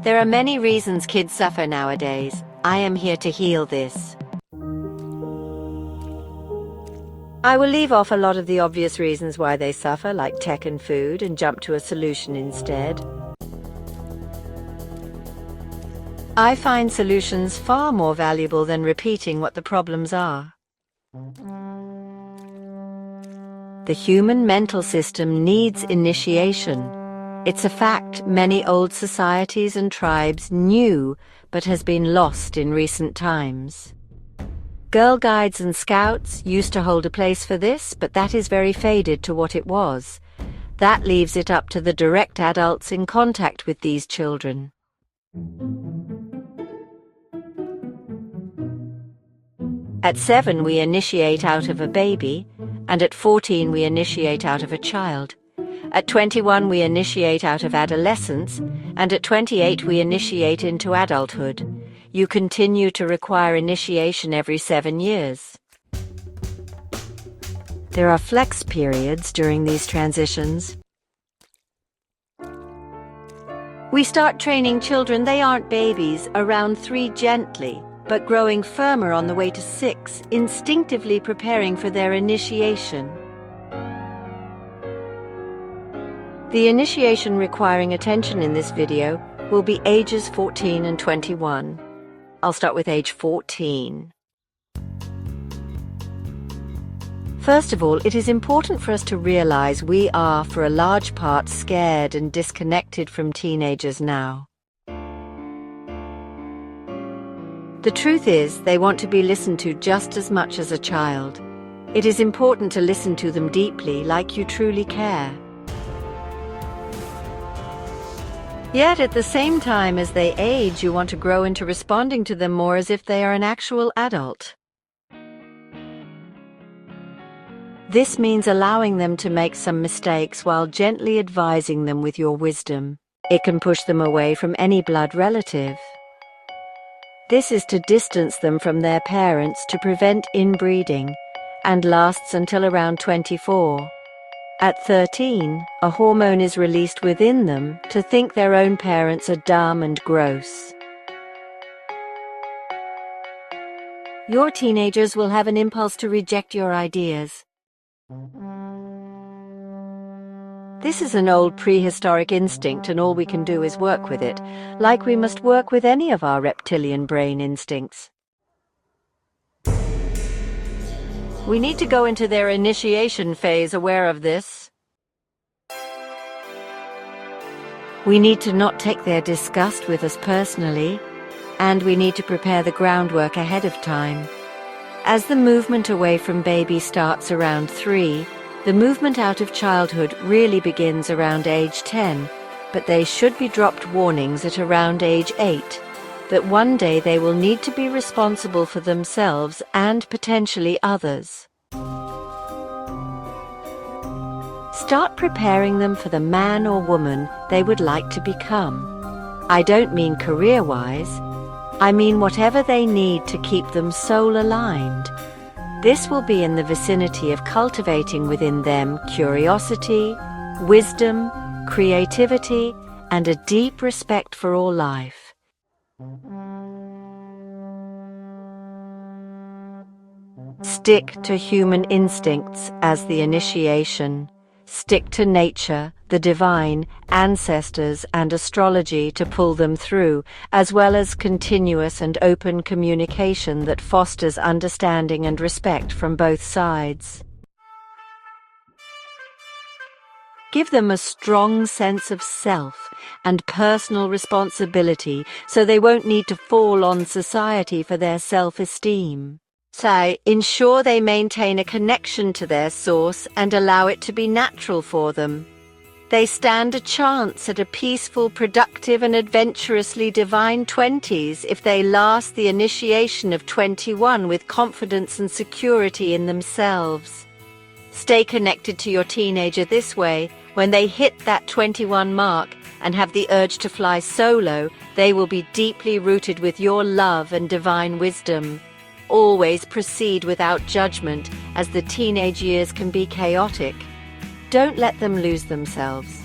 There are many reasons kids suffer nowadays. I am here to heal this. I will leave off a lot of the obvious reasons why they suffer, like tech and food, and jump to a solution instead. I find solutions far more valuable than repeating what the problems are. The human mental system needs initiation. It's a fact many old societies and tribes knew, but has been lost in recent times. Girl Guides and Scouts used to hold a place for this, but that is very faded to what it was. That leaves it up to the direct adults in contact with these children. At 7 we initiate out of a baby, and at 14 we initiate out of a child. At 21 we initiate out of adolescence, and at 28 we initiate into adulthood. You continue to require initiation every 7 years. There are flex periods during these transitions. We start training children, they aren't babies, around 3 gently, but growing firmer on the way to 6, instinctively preparing for their initiation. The initiation requiring attention in this video will be ages 14 and 21. I'll start with age 14. First of all, it is important for us to realize we are, for a large part, scared and disconnected from teenagers now. The truth is, they want to be listened to just as much as a child. It is important to listen to them deeply, like you truly care. Yet at the same time as they age, you want to grow into responding to them more as if they are an actual adult. This means allowing them to make some mistakes while gently advising them with your wisdom. It can push them away from any blood relative. This is to distance them from their parents to prevent inbreeding, and lasts until around 24. At 13, a hormone is released within them to think their own parents are dumb and gross. Your teenagers will have an impulse to reject your ideas. This is an old prehistoric instinct, and all we can do is work with it, like we must work with any of our reptilian brain instincts. We need to go into their initiation phase aware of this. We need to not take their disgust with us personally, and we need to prepare the groundwork ahead of time. As the movement away from baby starts around 3, the movement out of childhood really begins around age 10, but they should be dropped warnings at around age 8. That one day they will need to be responsible for themselves and potentially others. Start preparing them for the man or woman they would like to become. I don't mean career-wise, I mean whatever they need to keep them soul-aligned. This will be in the vicinity of cultivating within them curiosity, wisdom, creativity, and a deep respect for all life. Stick to human instincts as the initiation. Stick to nature, the divine, ancestors, and astrology to pull them through, as well as continuous and open communication that fosters understanding and respect from both sides. Give them a strong sense of self and personal responsibility so they won't need to fall on society for their self-esteem. So, ensure they maintain a connection to their source and allow it to be natural for them. They stand a chance at a peaceful, productive and adventurously divine 20s if they last the initiation of 21 with confidence and security in themselves. Stay connected to your teenager this way. When they hit that 21 mark and have the urge to fly solo, they will be deeply rooted with your love and divine wisdom. Always proceed without judgment, as the teenage years can be chaotic. Don't let them lose themselves.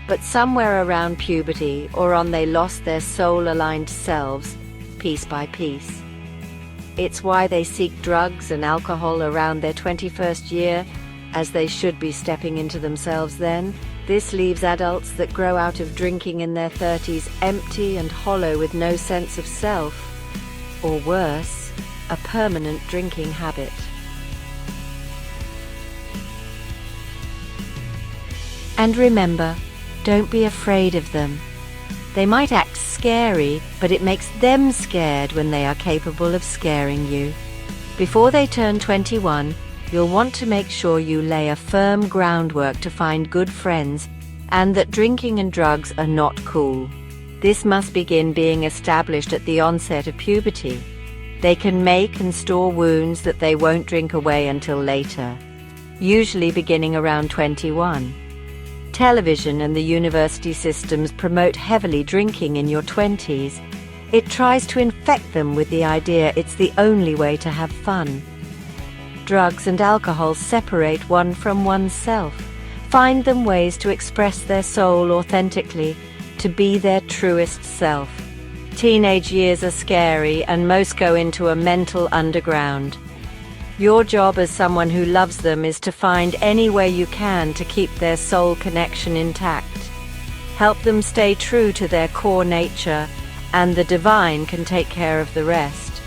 But somewhere around puberty or on they lost their soul-aligned selves, piece by piece. It's why they seek drugs and alcohol around their 21st year, as they should be stepping into themselves then. This leaves adults that grow out of drinking in their 30s empty and hollow with no sense of self, or worse, a permanent drinking habit. And remember, don't be afraid of them. They might act scary, but it makes them scared when they are capable of scaring you. Before they turn 21, you'll want to make sure you lay a firm groundwork to find good friends and that drinking and drugs are not cool. This must begin being established at the onset of puberty. They can make and store wounds that they won't drink away until later, usually beginning around 21. Television and the university systems promote heavily drinking in your 20s. It tries to infect them with the idea it's the only way to have fun. Drugs and alcohol separate one from oneself. Find them ways to express their soul authentically, to be their truest self. Teenage years are scary and most go into a mental underground. Your job as someone who loves them is to find any way you can to keep their soul connection intact. Help them stay true to their core nature, and the divine can take care of the rest.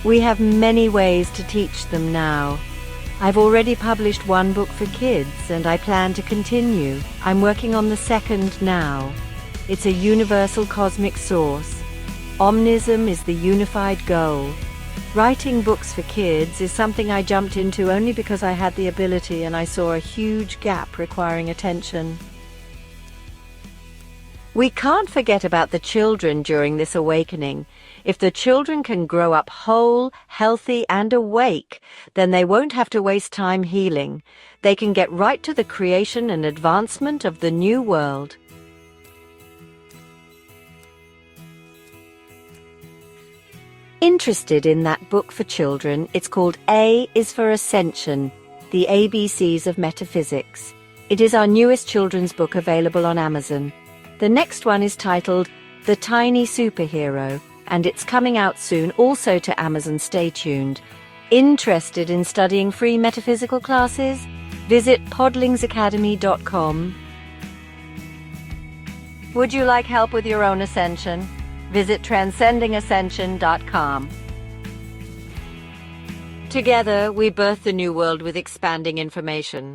We have many ways to teach them now. I've already published one book for kids, and I plan to continue. I'm working on the second now. It's a universal cosmic source. Omnism is the unified goal. Writing books for kids is something I jumped into only because I had the ability and I saw a huge gap requiring attention. We can't forget about the children during this awakening. If the children can grow up whole, healthy, and awake, then they won't have to waste time healing. They can get right to the creation and advancement of the new world. Interested in that book for children? It's called A is for Ascension, the ABCs of Metaphysics. It is our newest children's book available on Amazon. The next one is titled The Tiny Superhero, and it's coming out soon also to Amazon. Stay tuned. Interested in studying free metaphysical classes? Visit podlingsacademy.com. Would you like help with your own ascension? Visit transcendingascension.com. Together, we birth the new world with expanding information.